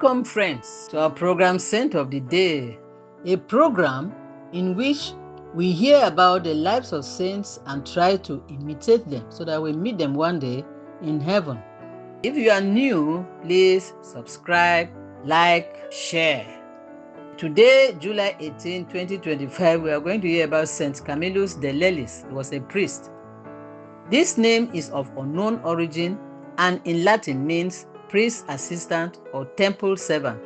Welcome, friends, to our program Saint of the Day, a program in which we hear about the lives of saints and try to imitate them so that we meet them one day in heaven. If you are new, please subscribe, like, share. Today, July 18, 2025, we are going to hear about Saint Camillus de Lellis. He was a priest. This name is of unknown origin and in Latin means priest assistant or temple servant.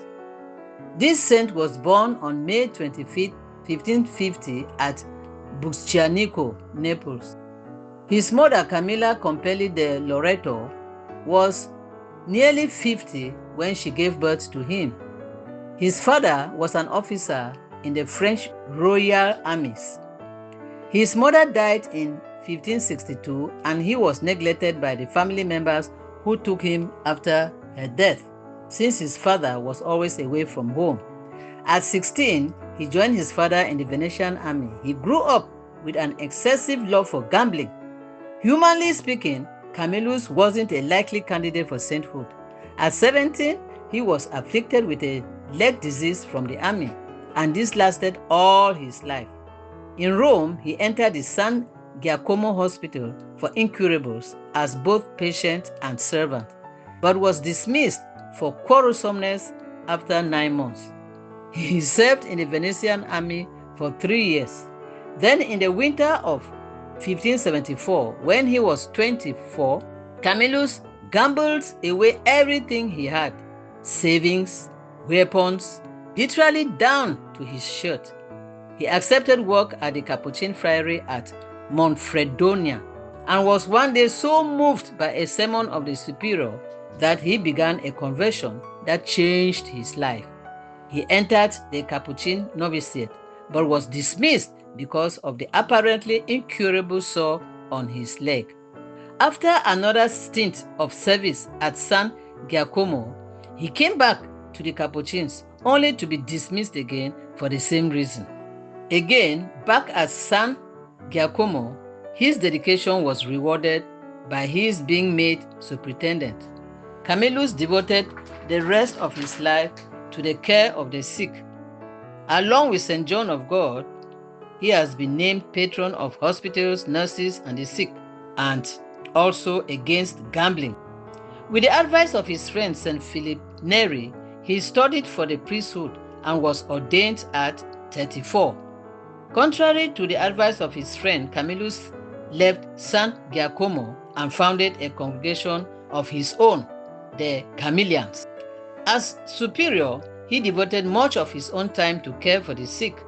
This saint was born on May 25, 1550 at Bucchianico, Naples. His mother, Camilla Campelli de Loreto, was nearly 50 when she gave birth to him. His father was an officer in the French Royal Armies. His mother died in 1562 and he was neglected by the family members who took him after her death, since his father was always away from home. At 16, he joined his father in the Venetian army. He grew up with an excessive love for gambling. Humanly speaking, Camillus wasn't a likely candidate for sainthood. At 17, he was afflicted with a leg disease from the army, and this lasted all his life. In Rome, he entered the San Giacomo Hospital for incurables as both patient and servant, but was dismissed for quarrelsomeness after 9 months. He served in the Venetian army for 3 years. Then in the winter of 1574, when he was 24, Camillus gambled away everything he had, savings, weapons, literally down to his shirt. He accepted work at the Capuchin friary at Monfredonia and was one day so moved by a sermon of the superior that he began a conversion that changed his life. He entered the Capuchin novitiate but was dismissed because of the apparently incurable sore on his leg. After another stint of service at San Giacomo, he came back to the Capuchins only to be dismissed again for the same reason. Again, back at San Giacomo, his dedication was rewarded by his being made superintendent. Camillus devoted the rest of his life to the care of the sick. Along with St. John of God, he has been named patron of hospitals, nurses, and the sick, and also against gambling. With the advice of his friend St. Philip Neri, he studied for the priesthood and was ordained at 34. Contrary to the advice of his friend, Camillus left San Giacomo and founded a congregation of his own, the Camillians. As superior, he devoted much of his own time to care for the sick.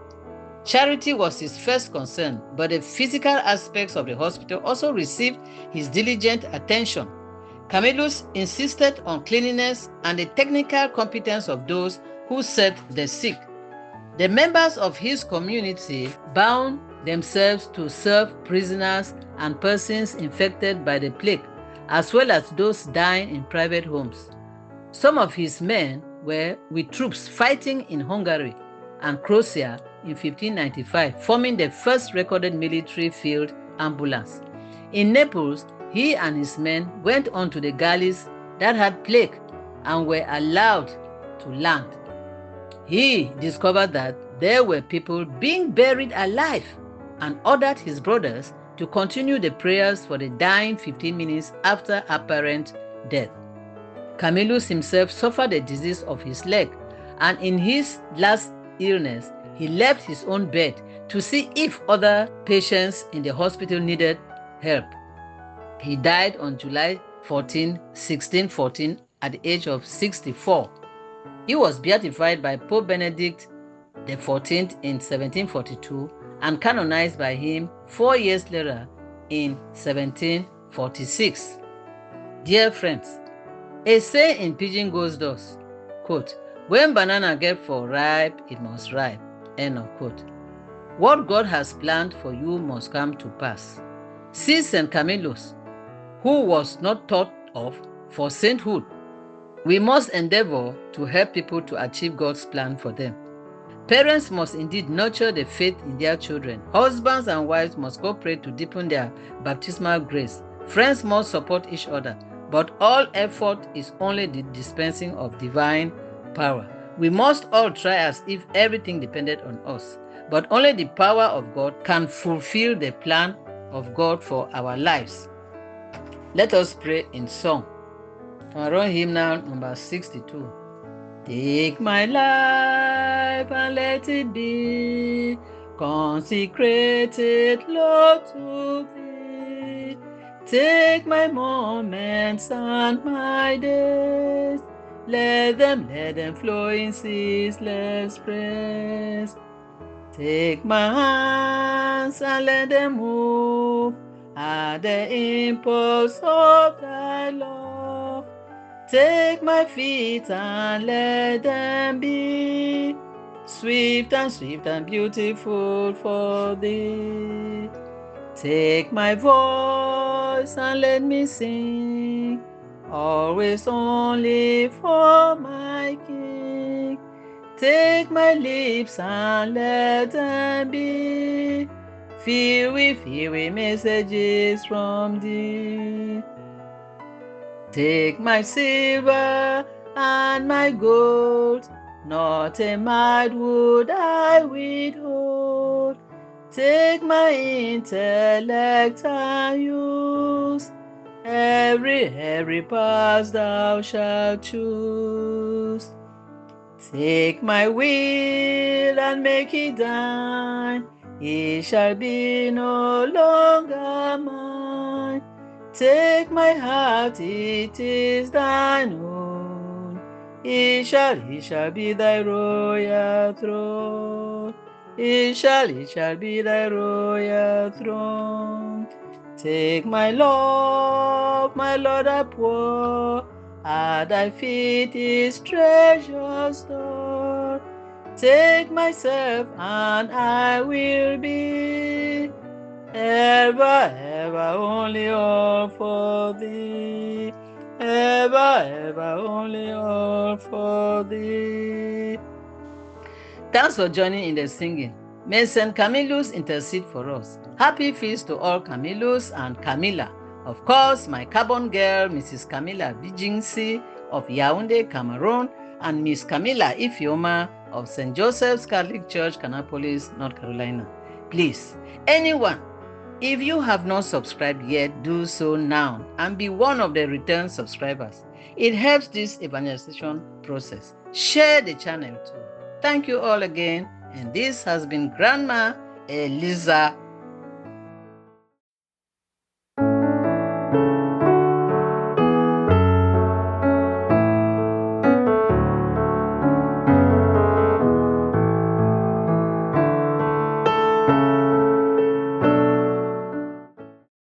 Charity was his first concern, but the physical aspects of the hospital also received his diligent attention. Camillus insisted on cleanliness and the technical competence of those who served the sick. The members of his community bound themselves to serve prisoners and persons infected by the plague, as well as those dying in private homes. Some of his men were with troops fighting in Hungary and Croatia in 1595, forming the first recorded military field ambulance. In Naples, he and his men went on to the galleys that had plague and were allowed to land. He discovered that there were people being buried alive and ordered his brothers to continue the prayers for the dying 15 minutes after apparent death. Camillus himself suffered a disease of his leg, and in his last illness, he left his own bed to see if other patients in the hospital needed help. He died on July 14, 1614 at the age of 64. He was beatified by Pope Benedict XIV in 1742 and canonized by him 4 years later in 1746. Dear friends, a saying in Pidgin goes thus, quote, "When banana get for ripe, it must ripe," end of quote. What God has planned for you must come to pass. See St. Camillus, who was not thought of for sainthood. We must endeavor to help people to achieve God's plan for them. Parents must indeed nurture the faith in their children. Husbands and wives must cooperate to deepen their baptismal grace. Friends must support each other, but all effort is only the dispensing of divine power. We must all try as if everything depended on us, but only the power of God can fulfill the plan of God for our lives. Let us pray in song. Our own hymnal number 62. Take my life and let it be consecrated, Lord, to thee. Take my moments and my days, let them flow in ceaseless praise. Take my hands and let them move at the impulse of thy love. Take my feet and let them be swift and beautiful for thee. Take my voice and let me sing, always only for my King. Take my lips and let them be filled with messages from thee. Take my silver and my gold, not a mite would I withhold. Take my intellect and use, every path thou shalt choose. Take my will and make it thine, it shall be no longer mine. Take my heart, it is thine own, it shall be thy royal throne. It shall be thy royal throne. Take my love, my Lord, I pour at thy feet is treasure store. Take myself and I will be ever only all for thee. Ever only all for thee. Thanks for joining in the singing. May St. Camillus intercede for us. Happy feast to all Camillus and Camilla. Of course, my Carbon girl, Mrs. Camilla Bijinsi of Yaoundé, Cameroon, and Miss Camilla Ifioma of St. Joseph's Catholic Church, Kannapolis, North Carolina. Please, anyone, if you have not subscribed yet, do so now and be one of the return subscribers. It helps this evangelization process. Share the channel too. Thank you all again, and this has been Grandma Eliza